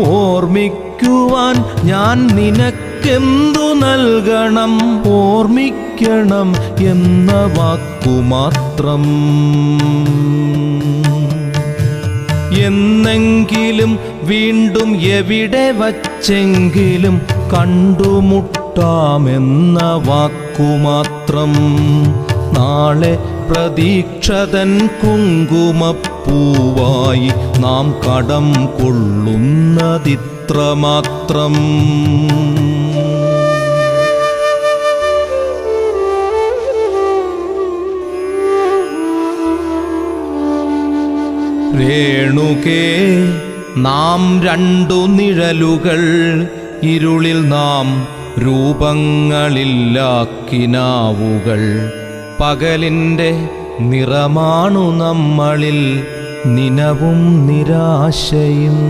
ഓർമ്മിക്കുവാൻ ഞാൻ നിനക്കെന്തു നൽകണം? ഓർമ്മിക്കണം എന്ന വാക്കുമാത്രം. എന്നെങ്കിലും വീണ്ടും എവിടെ വച്ചെങ്കിലും കണ്ടുമുട്ടാമെന്ന വാക്കുമാത്രം. നാളെ പ്രതീക്ഷതൻ കുങ്കുമപ്പൂവായി നാം കടം കൊള്ളുന്നതിത്രമാത്രം. രേണുകേ, നാം രണ്ടു നിഴലുകൾ, ഇരുളിൽ നാം രൂപങ്ങളില്ലാക്കിനാവുകൾ. പകലിൻ്റെ നിറമാണു നമ്മളിൽ നിനവും നിരാശയും.